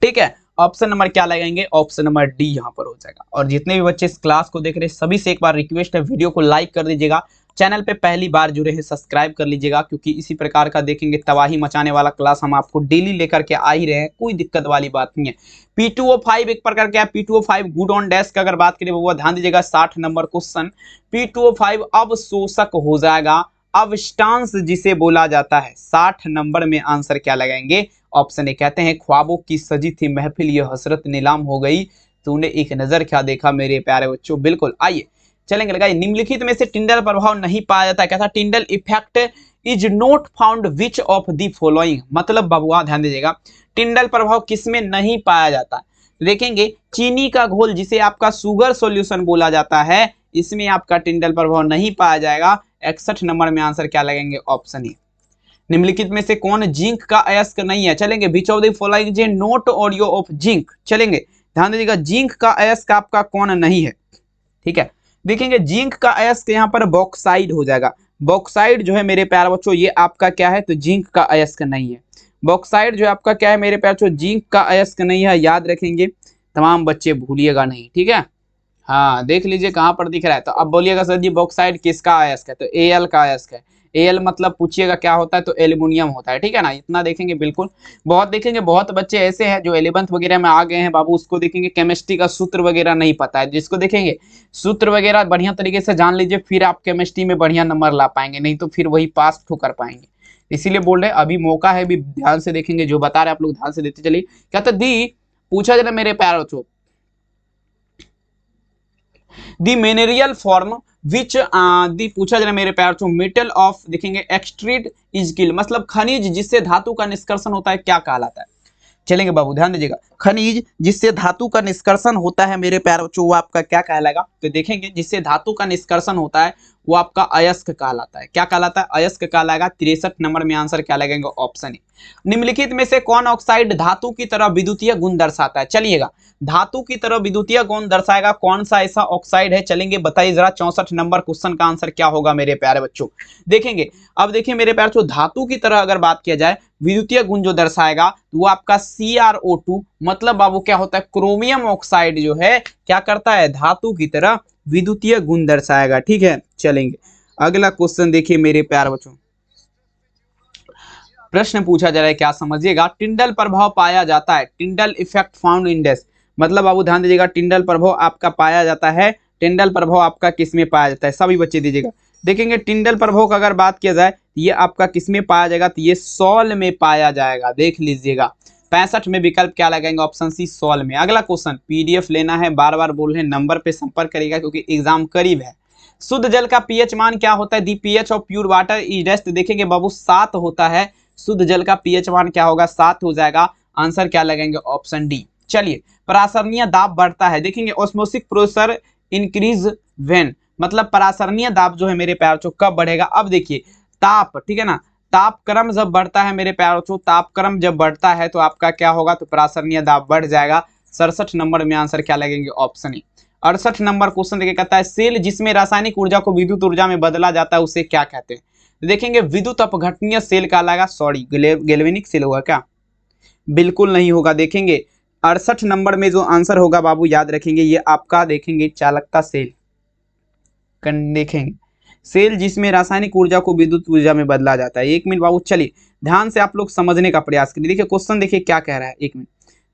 ठीक है। ऑप्शन नंबर क्या लगाएंगे, ऑप्शन नंबर डी यहाँ पर हो जाएगा। और जितने भी बच्चे इस क्लास को देख रहे हैं सभी से एक बार रिक्वेस्ट है, वीडियो को लाइक कर दीजिएगा, चैनल पे पहली बार जुड़े हैं सब्सक्राइब कर लीजिएगा, क्योंकि इसी प्रकार का देखेंगे तबाही मचाने वाला क्लास हम आपको डेली लेकर के आ ही रहे हैं, कोई दिक्कत वाली बात नहीं है। P2O5 एक प्रकार क्या है, P2O5 गुड ऑन डैश का अगर बात करें वो ध्यान दीजिएगा 60 नंबर क्वेश्चन, P2O5 अवशोषक हो जाएगा, अवस्टांस जिसे बोला जाता है, 60 नंबर में आंसर क्या लगाएंगे, ऑप्शन ए, कहते हैं ख्वाबों की सजी थी महफिल ये हसरत नीलाम हो गई, तूने एक नजर क्या देखा मेरे प्यारे बच्चों, बिल्कुल। आइए चलेंगे, लगाइए निम्नलिखित में से टिंडल प्रभाव नहीं पाया जाता है, क्या था Tyndall effect is not found which of the following, मतलब बबुआ ध्यान दीजिएगा टिंडल प्रभाव किसमें नहीं पाया जाता, देखेंगे चीनी का घोल जिसे आपका शुगर सॉल्यूशन बोला जाता है इसमें आपका टिंडल प्रभाव नहीं पाया जाएगा। 61 नंबर में आंसर क्या लगेंगे, ऑप्शन ए। निम्नलिखित में से कौन जिंक का अयस्क नहीं है, चलेंगे विच of the following is not audio of zinc, चलेंगे ध्यान दीजिएगा जिंक का अयस्क आपका कौन नहीं है, ठीक है। देखेंगे जिंक का अयस्क यहाँ पर बॉक्साइड हो जाएगा, बॉक्साइड जो है मेरे प्यारे बच्चों ये आपका क्या है, तो जिंक का अयस्क नहीं है, बॉक्साइड जो आपका क्या है मेरे प्यारे बच्चों जिंक का अयस्क नहीं है, याद रखेंगे तमाम बच्चे भूलिएगा नहीं, ठीक है। हाँ देख लीजिए कहाँ पर दिख रहा है, तो अब बोलिएगा सर जी बॉक्साइड किसका अयस्क है, तो Al का अयस्क है, Al मतलब पूछिएगा क्या होता है, तो एल्युमिनियम होता है, ठीक है ना, इतना देखेंगे बिल्कुल। बहुत देखेंगे बहुत बच्चे ऐसे हैं जो 11th वगैरह में आ गए हैं बाबू, उसको देखेंगे केमिस्ट्री का सूत्र वगैरह नहीं पता है, जिसको देखेंगे सूत्र वगैरह बढ़िया तरीके से जान लीजिए फिर आप केमिस्ट्री में बढ़िया नंबर ला पाएंगे, नहीं तो फिर वही पास तो कर पाएंगे, इसीलिए बोल रहे अभी मौका है, भी ध्यान से देखेंगे जो बता रहे आप लोग ध्यान से देते चलिए। कहता दी पूछा जा रहा है मेरे प्यारे बच्चों, दी मिनरल फॉर्म विच दी पूछा जा रहा है मेरे प्यारे बच्चों, मेटल ऑफ देखेंगे एक्सट्रीट इज गिल, मतलब खनिज जिससे धातु का निष्कर्षण होता है क्या कहलाता है। चलेंगे बाबू ध्यान दीजिएगा, खनिज जिससे धातु का निष्कर्षण होता है मेरे प्यारे बच्चों वो आपका क्या कहलाएगा, तो देखेंगे जिससे धातु का निष्कर्षण होता है वो आपका अयस्क कहलाता है। क्या कहलाता है, अयस्क कहलाएगा। 63 नंबर में आंसर क्या लगेगा, ऑप्शन ए। निम्नलिखित में से कौन ऑक्साइड धातु की तरह विद्युतीय गुण दर्शाता है, चलिएगा धातु की तरह विद्युतीय गुण दर्शाएगा कौन सा ऐसा ऑक्साइड है, चलेंगे बताइए जरा। 64 नंबर क्वेश्चन का आंसर क्या होगा मेरे प्यारे बच्चों, देखेंगे। अब देखिए मेरे प्यारे बच्चों, धातु की तरह अगर बात किया जाए विद्युतीय गुण जो दर्शाएगा वो आपका CrO2, मतलब बाबू क्या होता है, क्रोमियम ऑक्साइड जो है क्या करता है, धातु की तरह विद्युतीय गुण दर्शाएगा। ठीक है, चलेंगे अगला क्वेश्चन देखिए मेरे प्यारे बच्चों, प्रश्न पूछा जा रहा है क्या समझिएगा, टिंडल प्रभाव पाया जाता है, Tyndall effect found in dash, मतलब बाबू ध्यान दीजिएगा, टिंडल प्रभाव आपका पाया जाता है, टिंडल प्रभाव आपका किसमें पाया जाता है, सभी बच्चे दीजिएगा। देखेंगे टिंडल प्रभाव का अगर बात किया जाए ये आपका किसमें पाया जाएगा, तो ये सॉल में पाया जाएगा, देख लीजिएगा। 65 में विकल्प क्या लगाएंगे, ऑप्शन सी सॉल में। अगला क्वेश्चन, PDF लेना है, बार बार बोल रहे हैं, नंबर पे संपर्क करेगा क्योंकि एग्जाम करीब है। शुद्ध जल का pH मान क्या होता है, दी pH of pure water is dash, देखेंगे बाबू 7 होता है, शुद्ध जल का pH मान क्या होगा, 7 हो जाएगा, आंसर क्या लगेंगे, ऑप्शन डी। चलिए परासरणीय दाब बढ़ता है, देखेंगे ऑस्मोसिक प्रेशर इंक्रीज व्हेन, मतलब परासरणीय दाब जो है मेरे प्यारे बच्चों कब बढ़ेगा। अब देखिए ताप, ठीक है ना, तापक्रम जब बढ़ता है मेरे प्यारे बच्चों, तापक्रम जब बढ़ता है तो आपका क्या होगा, तो परासरणीय दाब बढ़ जाएगा। 67 नंबर में आंसर क्या लगेंगे, ऑप्शन ए। 68 नंबर क्वेश्चन देखिए, कहता है सेल जिसमें रासायनिक ऊर्जा को विद्युत ऊर्जा में बदला जाता है उसे क्या कहते हैं, देखेंगे विद्युत अपघटनीय सेल कहलाएगा, सॉरी गैल्वेनिक सेल होगा क्या, बिल्कुल नहीं होगा। देखेंगे 68 नंबर में जो आंसर होगा बाबू याद रखेंगे ये आपका देखेंगे चालकता सेल, देखेंगे सेल जिसमें रासायनिक ऊर्जा को विद्युत ऊर्जा में बदला जाता है। 1 मिनट बाबू, चलिए ध्यान से आप लोग समझने का प्रयास करिए। देखिए क्वेश्चन देखिए क्या कह रहा है, 1 मिनट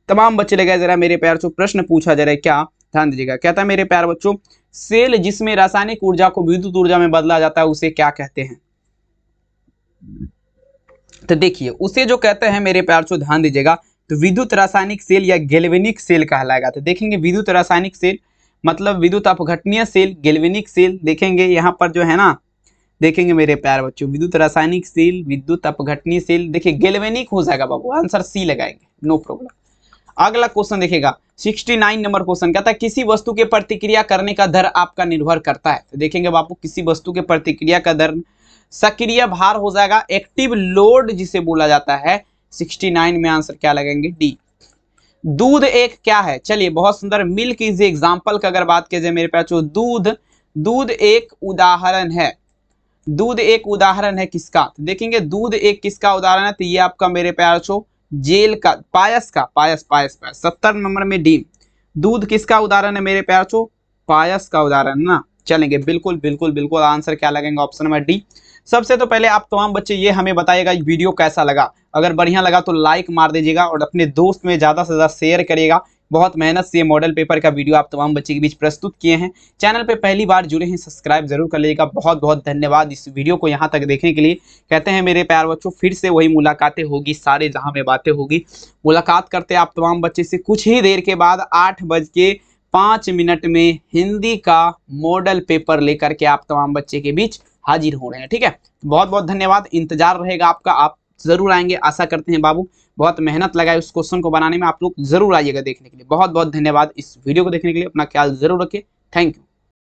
तमाम बच्चे लगे जरा मेरे प्यार बच्चों, प्रश्न पूछा जा रहा है क्या, ध्यान दीजिएगा। कहता है मेरे प्यार बच्चों, सेल जिसमें रासायनिक ऊर्जा को विद्युत ऊर्जा में बदला जाता है उसे क्या कहते हैं, तो देखिए उसे जो कहते हैं मेरे प्यार बच्चों ध्यान दीजिएगा, तो विद्युत रासायनिक सेल या गैल्वेनिक सेल कहलाएगा। तो देखेंगे विद्युत रासायनिक सेल मतलब विद्युत अपघटनीय सेल, गैल्वेनिक सेल, देखेंगे यहाँ पर जो है ना, देखेंगे मेरे प्यार बच्चों विद्युत रासायनिक सेल, विद्युत अपघटनीय सेल, देखिए गैल्वेनिक हो जाएगा बाबू, आंसर सी लगाएंगे, नो प्रॉब्लम। अगला क्वेश्चन देखिएगा 69 नंबर क्वेश्चन, कहता है किसी वस्तु के प्रतिक्रिया करने का दर आपका निर्भर करता है, तो देखेंगे बापू किसी वस्तु के प्रतिक्रिया का दर सक्रिय भार हो जाएगा, एक्टिव लोड जिसे बोला जाता है। 69 में आंसर क्या लगेंगे, डी। दूध एक क्या है, चलिए बहुत सुंदर, मिल्क इज एग्जाम्पल का अगर बात की जाए मेरे पास, दूध एक उदाहरण है, दूध एक उदाहरण है किसका, तो देखेंगे दूध एक किसका उदाहरण है, तो ये आपका मेरे प्यार बच्चों जेल का, पायस का, पायस 70 नंबर में डी। दूध किसका उदाहरण है मेरे प्यार बच्चों, पायस का उदाहरण ना। चलेंगे बिल्कुल बिल्कुल बिल्कुल, आंसर क्या लगेगा, ऑप्शन नंबर डी। सबसे तो पहले आप तमाम बच्चे ये हमें बताइएगा वीडियो कैसा लगा, अगर बढ़िया लगा तो लाइक मार दीजिएगा और अपने दोस्त में ज़्यादा से ज़्यादा शेयर करिएगा। बहुत मेहनत से ये मॉडल पेपर का वीडियो आप तमाम बच्चे के बीच प्रस्तुत किए हैं। चैनल पे पहली बार जुड़े हैं सब्सक्राइब जरूर कर लीजिएगा। बहुत बहुत धन्यवाद इस वीडियो को यहाँ तक देखने के लिए। कहते हैं मेरे प्यार बच्चों फिर से वही मुलाकातें होगी, सारे जहाँ में बातें होगी। मुलाकात करते हैं आप तमाम बच्चे से कुछ ही देर के बाद 8:05 में हिंदी का मॉडल पेपर लेकर के आप तमाम बच्चे के बीच हाजिर हो रहे हैं। ठीक है, बहुत बहुत धन्यवाद, इंतजार रहेगा आपका, आप जरूर आएंगे, आशा करते हैं बाबू। बहुत मेहनत लगाए उस क्वेश्चन को बनाने में, आप लोग जरूर आइएगा देखने के लिए। बहुत बहुत धन्यवाद इस वीडियो को देखने के लिए, अपना ख्याल जरूर रखिए, थैंक यू।